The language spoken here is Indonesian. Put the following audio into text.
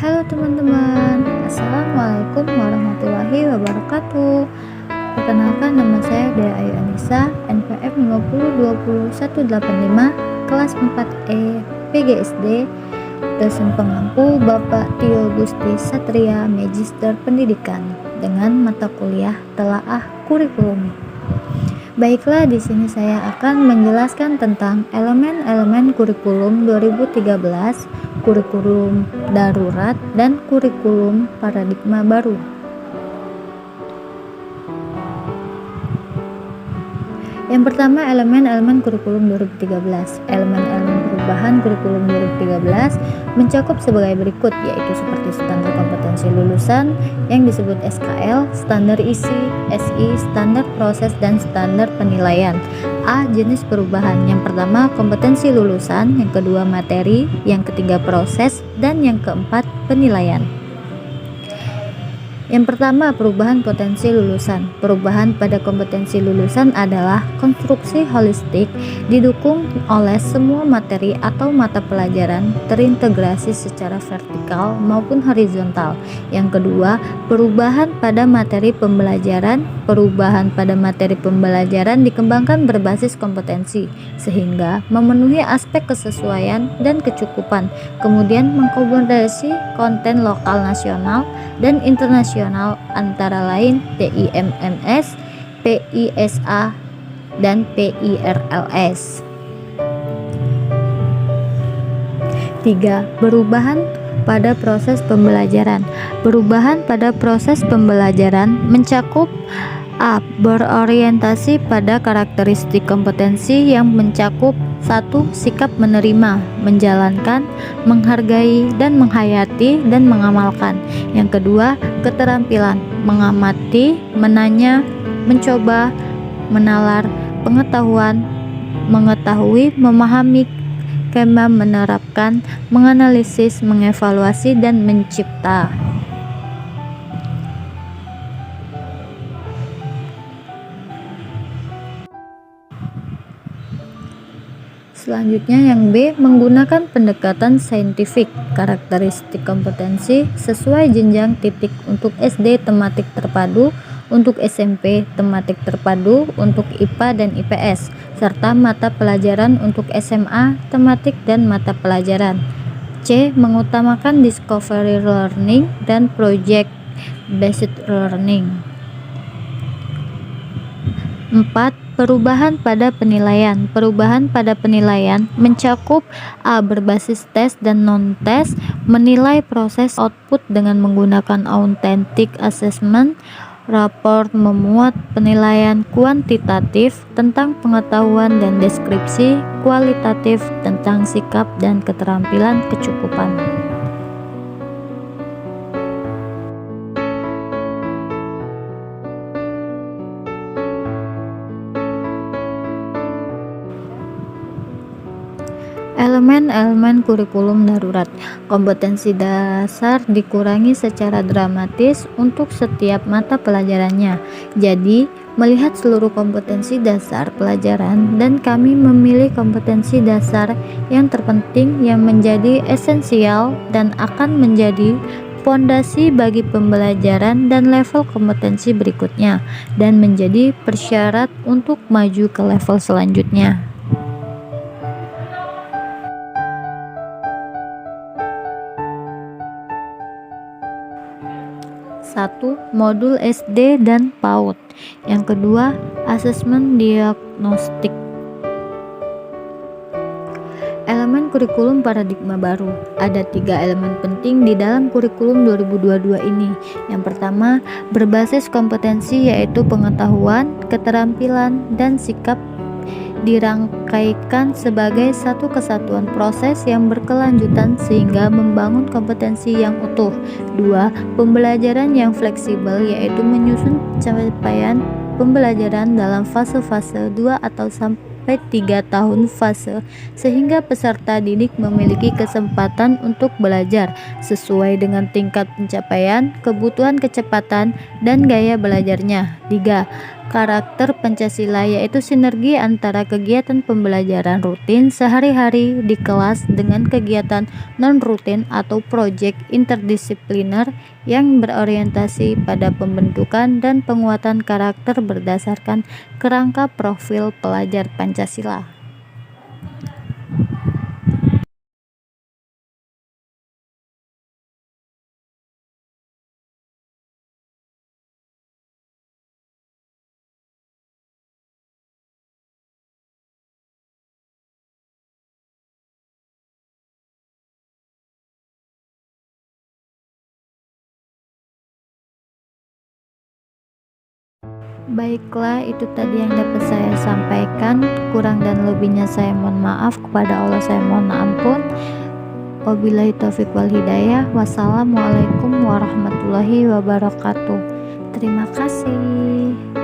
Halo teman-teman, Assalamualaikum warahmatullahi wabarakatuh. Perkenalkan, nama saya Dea Ayu Anissa, NPM 50202185, kelas 4E PGSD, dosen pengampu Bapak Tio Gusti Satria, Magister Pendidikan, dengan mata kuliah Telaah Kurikulum. Baiklah, di sini saya akan menjelaskan tentang elemen-elemen kurikulum 2013, kurikulum darurat, dan kurikulum paradigma baru. Yang pertama, elemen-elemen kurikulum 2013. Elemen-elemen perubahan kurikulum 2013 mencakup sebagai berikut, yaitu seperti standar kompetensi lulusan yang disebut SKL, standar isi, SI, standar proses, dan standar penilaian. A. Jenis perubahan. Yang pertama, kompetensi lulusan, yang kedua materi, yang ketiga proses, dan yang keempat penilaian. Yang pertama, perubahan potensi lulusan. Perubahan pada kompetensi lulusan adalah konstruksi holistik didukung oleh semua materi atau mata pelajaran terintegrasi secara vertikal maupun horizontal. Yang kedua, perubahan pada materi pembelajaran. Perubahan pada materi pembelajaran dikembangkan berbasis kompetensi sehingga memenuhi aspek kesesuaian dan kecukupan, kemudian mengakomodasi konten lokal nasional dan internasional antara lain TIMMS, PISA, dan PIRLS. 3. Perubahan pada proses pembelajaran. Perubahan pada proses pembelajaran mencakup A. Berorientasi pada karakteristik kompetensi yang mencakup 1. Sikap menerima, menjalankan, menghargai, dan menghayati dan mengamalkan. Yang kedua, keterampilan, mengamati, menanya, mencoba, menalar, pengetahuan, mengetahui, memahami, menerapkan, menganalisis, mengevaluasi, dan mencipta. Selanjutnya yang B, menggunakan pendekatan saintifik, karakteristik kompetensi sesuai jenjang titik untuk SD tematik terpadu, untuk SMP tematik terpadu, untuk IPA dan IPS, serta mata pelajaran untuk SMA tematik dan mata pelajaran. C, mengutamakan discovery learning dan project based learning. 4. Perubahan pada penilaian. Perubahan pada penilaian mencakup A. Berbasis tes dan non-tes, menilai proses output dengan menggunakan authentic assessment. Raport memuat penilaian kuantitatif tentang pengetahuan dan deskripsi kualitatif tentang sikap dan keterampilan kecukupan. Elemen-elemen kurikulum darurat. Kompetensi dasar dikurangi secara dramatis untuk setiap mata pelajarannya. Jadi, melihat seluruh kompetensi dasar pelajaran dan kami memilih kompetensi dasar yang terpenting yang menjadi esensial dan akan menjadi fondasi bagi pembelajaran dan level kompetensi berikutnya dan menjadi persyarat untuk maju ke level selanjutnya. 1. Modul SD dan PAUD. Yang kedua, asesmen diagnostik. Elemen kurikulum paradigma baru. Ada 3 elemen penting di dalam kurikulum 2022 ini. Yang pertama, berbasis kompetensi yaitu pengetahuan, keterampilan, dan sikap dirangkaikan sebagai satu kesatuan proses yang berkelanjutan sehingga membangun kompetensi yang utuh. 2. Pembelajaran yang fleksibel yaitu menyusun capaian pembelajaran dalam fase-fase 2 atau sampai 3 tahun fase sehingga peserta didik memiliki kesempatan untuk belajar sesuai dengan tingkat pencapaian, kebutuhan kecepatan, dan gaya belajarnya. 3. Karakter Pancasila yaitu sinergi antara kegiatan pembelajaran rutin sehari-hari di kelas dengan kegiatan non-rutin atau proyek interdisipliner yang berorientasi pada pembentukan dan penguatan karakter berdasarkan kerangka profil pelajar Pancasila. Baiklah, itu tadi yang dapat saya sampaikan. Kurang dan lebihnya saya mohon maaf, kepada Allah saya mohon ampun. Wabillahi taufiq wal hidayah. Wassalamualaikum warahmatullahi wabarakatuh. Terima kasih.